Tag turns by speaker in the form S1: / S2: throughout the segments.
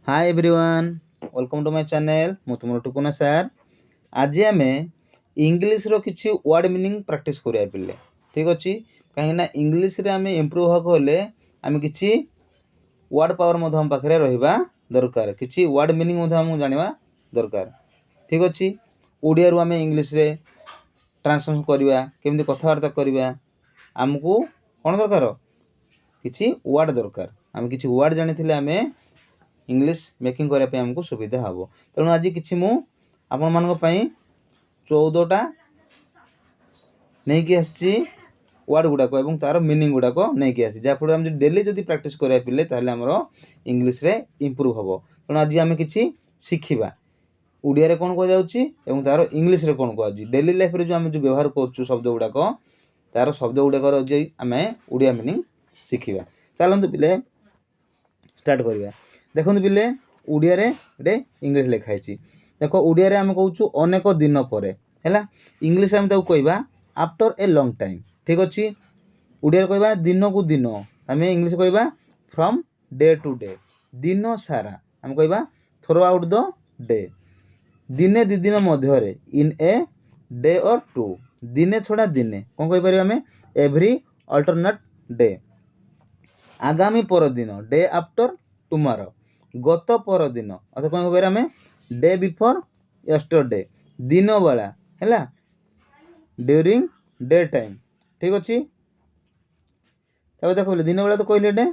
S1: Hi everyone, welcome to my channel. मु तुम टुकुना सार। आज आम इंग्लीश रो किछि वर्ड मीनिंग प्रैक्टिस करिया पिले। ठीक अछि, कहीं ना इंग्लीश रे आम इम्प्रूव हक होले आम किछि वर्ड पावर मध हम पाखरे रहिबा दरकार, किछि वर्ड मीनिंग मध हम जानिबा दरकार। ठीक अछि, ओडिया रो आम इंग्लीश रे ट्रांसलेशन करिबा, केमति कथावार्ता करिबा, हमकु कोन दरकार किछि वर्ड दरकार। आम किछि वर्ड जानिथिले आम इंग्लीश मेकिंग करने आमको सुविधा हम। तेणु आज कि आपण मान 14टा नहीं आसी वर्ड गुड़ाक और तार मीनिंग गुड़ाक नहीं आसी, जहाँफल आम डेली जब प्रैक्टिस करा पिले आमर इंग्लीश रे इम्प्रूव हम। तेणु आज आम कि शिखा ओडिया कौन कह तार इंग्लीश रे कौन कह डेली लाइफ रे जो आम जो व्यवहार कर शब्द गुड़ाक तार शब्द गुड़ाक आम ओडिया मीनिंग शिखा। चलते पिले स्टार्ट करवा। देखो पिले ओडिया रे गोटे इंग्लीश लिखाई। देख ओडिया रे आम कहूँ अनेक दिन पर है, इंग्लीश आम कहवा आफ्टर ए लॉन्ग टाइम। ठीक अच्छे, ओडिया कहवा दिन को दिन, आम इंग्लीश कहवा फ्रॉम डे टू डे, दिन सारा आम कहवा थ्रू आउट द डे। दिने दी दिन मध्य इन ए डे और टू, दिने छड़ा दिने कौन कहीपर आम एवरी अल्टरनेट डे। आगामी पर दिन डे आफ्टर टुमारो, गत पर दिन अर्थात कौन कह आम डे बिफोर यस्टरडे, दिन बेला है ड्यूरिंग डे टाइम। ठीक अच्छे, देख दिन बेला तो कहले डे,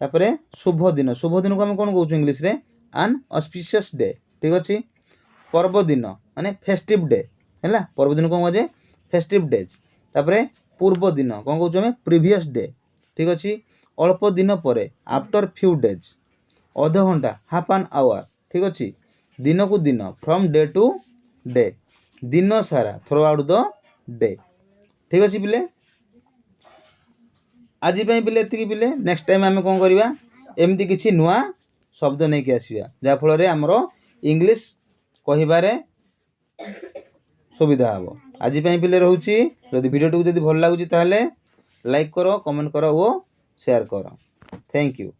S1: तापर शुभ दिन, शुभ दिन को आम कौन कौन इंग्लीश रे एन ऑस्पिशियस डे। ठीक अच्छे, पर्व दिन माने फेस्टिव डे है, पर्व दिन कौन कहे फेस्टिव डेज। तापर पूर्व दिन कौन कौन प्रीवियस डे। ठीक अच्छे, अल्प दिन पर आफ्टर फ्यू डेज, अध घंटा हाफ एन आवर। ठीक अच्छे, दिन को दिन फ्रॉम डे टू डे, दिन सारा थ्रू आउट द डे। ठीक अच्छे पिले, आज पिले एति पिले नेक्स्ट टाइम आम कौन करवा एमती किसी नुआ शब्द नहीं कि आसवा, जहाँफल आमर इंग्लीश कहबारे सुविधा हम। आज पिले रोचे जदि भिडियो जब भल लगुच लाइक करो, कमेंट करो और शेयर करो। Thank you.